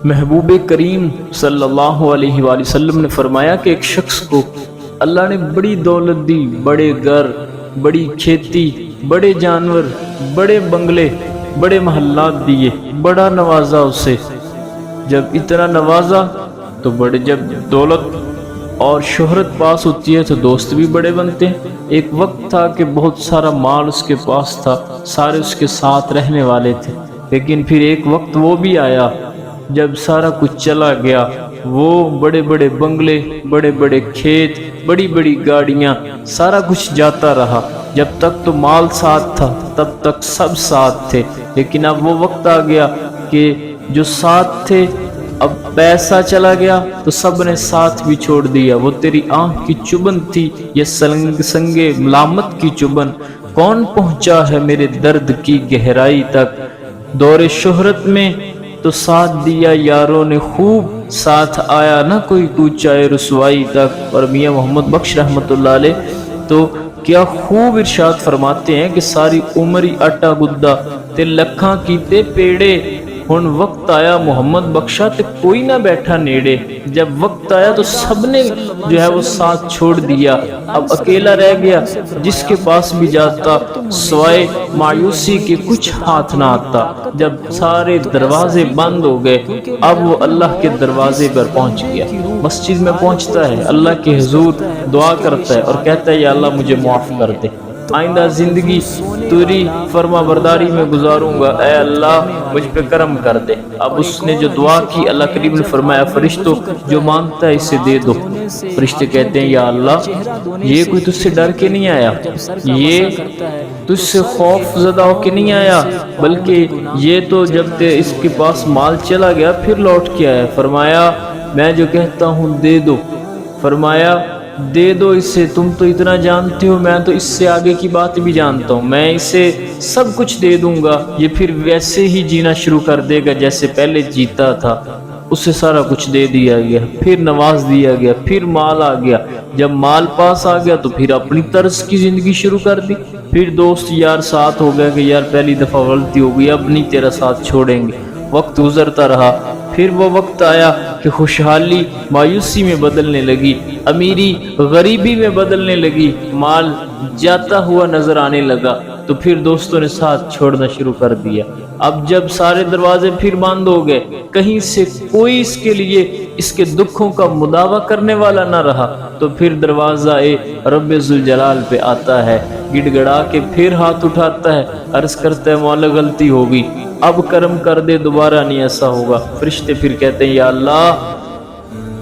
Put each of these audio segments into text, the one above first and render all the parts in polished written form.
محبوب کریم صلی اللہ علیہ وآلہ وسلم نے فرمایا کہ ایک شخص کو اللہ نے بڑی دولت دی، بڑے گھر، بڑی کھیتی، بڑے جانور، بڑے بنگلے، بڑے محلات دیے، بڑا نوازا اسے۔ جب اتنا نوازا تو جب دولت اور شہرت پاس ہوتی ہے تو دوست بھی بڑے بنتے ہیں۔ ایک وقت تھا کہ بہت سارا مال اس کے پاس تھا، سارے اس کے ساتھ رہنے والے تھے، لیکن پھر ایک وقت وہ بھی آیا جب سارا کچھ چلا گیا۔ وہ بڑے بڑے بنگلے، بڑے بڑے کھیت، بڑی بڑی گاڑیاں، سارا کچھ جاتا رہا۔ جب تک تو مال ساتھ تھا تب تک سب ساتھ تھے، لیکن اب وہ وقت آ گیا کہ جو ساتھ تھے اب پیسہ چلا گیا تو سب نے ساتھ بھی چھوڑ دیا۔ وہ تیری آنکھ کی چبن تھی یہ سنگے ملامت کی چبن، کون پہنچا ہے میرے درد کی گہرائی تک۔ دور شہرت میں تو ساتھ دیا یاروں نے خوب، ساتھ آیا نہ کوئی کوچائے رسوائی تک۔ اور میاں محمد بخش رحمۃ اللہ علیہ تو کیا خوب ارشاد فرماتے ہیں کہ ساری عمری آٹا گدا تے لکھاں کیتے پیڑے، ہن وقت آیا محمد بخشا تے کوئی نہ بیٹھا نیڑے۔ جب وقت آیا تو سب نے جو ہے وہ ساتھ چھوڑ دیا، اب اکیلا رہ گیا۔ جس کے پاس بھی جاتا سوائے مایوسی کے کچھ ہاتھ نہ آتا۔ جب سارے دروازے بند ہو گئے اب وہ اللہ کے دروازے پر پہنچ گیا، مسجد میں پہنچتا ہے، اللہ کے حضور دعا کرتا ہے اور کہتا ہے یا اللہ مجھے معاف کر دے، آئندہ زندگی تیری فرما برداری میں گزاروں گا، اے اللہ مجھ پہ کرم کر دے۔ اب اس نے جو دعا کی اللہ کریم نے فرمایا فرشتوں جو مانگتا ہے اسے دے دو۔ فرشتے کہتے ہیں یا اللہ یہ کوئی تجھ سے ڈر کے نہیں آیا، یہ تجھ سے خوف زدہ ہو کے نہیں آیا، بلکہ یہ تو جب اس کے پاس مال چلا گیا پھر لوٹ کے آیا۔ فرمایا میں جو کہتا ہوں دے دو، فرمایا دے دو اسے، تم تو اتنا جانتے ہو، میں تو اس سے آگے کی بات بھی جانتا ہوں، میں اسے سب کچھ دے دوں گا، یہ پھر ویسے ہی جینا شروع کر دے گا جیسے پہلے جیتا تھا۔ اسے سارا کچھ دے دیا گیا، پھر نواز دیا گیا، پھر مال آ گیا۔ جب مال پاس آ گیا تو پھر اپنی طرز کی زندگی شروع کر دی۔ پھر دوست یار ساتھ ہو گیا کہ یار پہلی دفعہ غلطی ہو گئی، اب نہیں تیرا ساتھ چھوڑیں گے۔ وقت گزرتا رہا، پھر وہ وقت آیا کہ خوشحالی مایوسی میں بدلنے لگی، امیری غریبی میں بدلنے لگی، مال جاتا ہوا نظر آنے لگا، تو پھر دوستوں نے ساتھ چھوڑنا شروع کر دیا۔ اب جب سارے دروازے پھر بند ہو گئے، کہیں سے کوئی اس کے لیے اس کے دکھوں کا مداوع کرنے والا نہ رہا، تو پھر دروازہ رب ذوالجلال پہ آتا ہے، گڑ گڑا کے پھر ہاتھ اٹھاتا ہے، عرض کرتا ہے مولا غلطی ہوگی، اب کرم کر دے، دوبارہ نہیں ایسا ہوگا۔ فرشتے پھر کہتے ہیں یا اللہ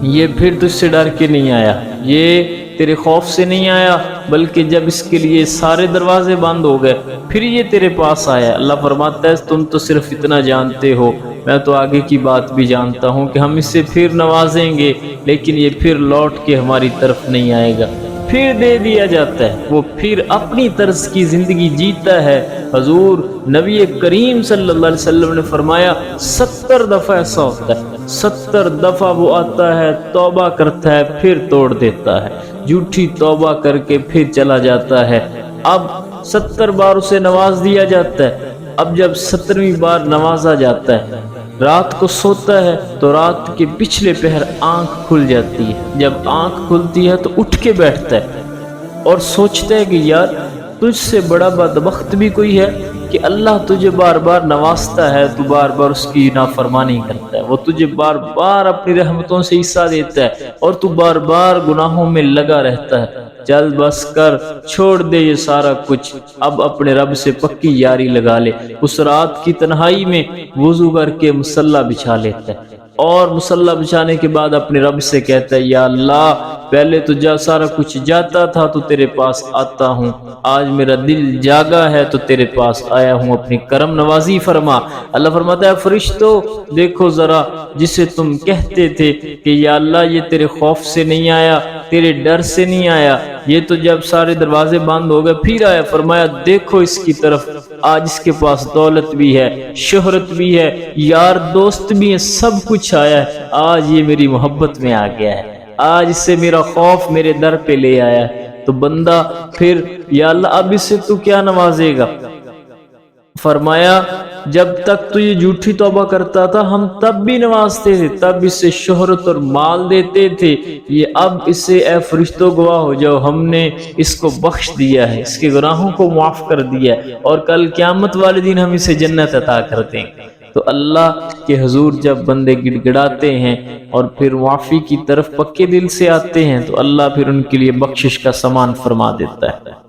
یہ پھر تجھ سے ڈر کے نہیں آیا، یہ تیرے خوف سے نہیں آیا، بلکہ جب اس کے لیے سارے دروازے بند ہو گئے پھر یہ تیرے پاس آیا۔ اللہ فرماتا ہے تم تو صرف اتنا جانتے ہو، میں تو آگے کی بات بھی جانتا ہوں کہ ہم اسے پھر نوازیں گے، لیکن یہ پھر لوٹ کے ہماری طرف نہیں آئے گا، پھر دے دیا جاتا ہے، وہ پھر اپنی طرز کی زندگی جیتا ہے۔ حضور نبی کریم صلی اللہ علیہ وسلم نے فرمایا 70 دفعہ ایسا ہوتا ہے، 70 دفعہ وہ آتا ہے، توبہ کرتا ہے، پھر توڑ دیتا ہے، جھوٹی توبہ کر کے پھر چلا جاتا ہے۔ اب 70 بار اسے نواز دیا جاتا ہے۔ اب جب 70ویں بار نوازا جاتا ہے، رات کو سوتا ہے تو رات کے پچھلے پہر آنکھ کھل جاتی ہے۔ جب آنکھ کھلتی ہے تو اٹھ کے بیٹھتا ہے اور سوچتا ہے کہ یار تجھ سے بڑا بدبخت بھی کوئی ہے کہ اللہ تجھے بار بار نوازتا ہے، تو بار بار اس کی نافرمانی کرتا ہے، وہ تجھے بار بار اپنی رحمتوں سے حصہ دیتا ہے اور تو بار بار گناہوں میں لگا رہتا ہے۔ چل بس کر، چھوڑ دے یہ سارا کچھ، اب اپنے رب سے پکی یاری لگا لے۔ اس رات کی تنہائی میں وضو کر کے مصلی بچھا لیتا ہے اور مصلی بچھانے کے بعد اپنے رب سے کہتا ہے یا اللہ پہلے تو سارا کچھ جاتا تھا تو تیرے پاس آتا ہوں، آج میرا دل جاگا ہے تو تیرے پاس آیا ہوں، اپنی کرم نوازی فرما۔ اللہ فرماتا ہے فرشتوں دیکھو ذرا، جسے تم کہتے تھے کہ یا اللہ یہ تیرے خوف سے نہیں آیا، تیرے ڈر سے نہیں آیا، یہ تو جب سارے دروازے بند ہو گئے پھر آیا، فرمایا دیکھو اس کی طرف، آج اس کے پاس دولت بھی ہے، شہرت بھی ہے، یار دوست بھی ہے، سب کچھ آیا ہے، آج یہ میری محبت میں آ گیا ہے، آج اس سے میرا خوف میرے در پہ لے آیا ہے۔ تو بندہ پھر یا اللہ اب اس سے تو کیا نوازے گا؟ فرمایا جب تک تو یہ جھوٹی توبہ کرتا تھا ہم تب بھی نوازتے تھے، تب اسے شہرت اور مال دیتے تھے، یہ اب اسے اے فرشتوں گواہ ہو جاؤ ہم نے اس کو بخش دیا ہے، اس کے گناہوں کو معاف کر دیا ہے، اور کل قیامت والے دن ہم اسے جنت عطا کرتے ہیں۔ تو اللہ کے حضور جب بندے گڑ گڑاتے ہیں اور پھر معافی کی طرف پکے دل سے آتے ہیں تو اللہ پھر ان کے لیے بخشش کا سامان فرما دیتا ہے۔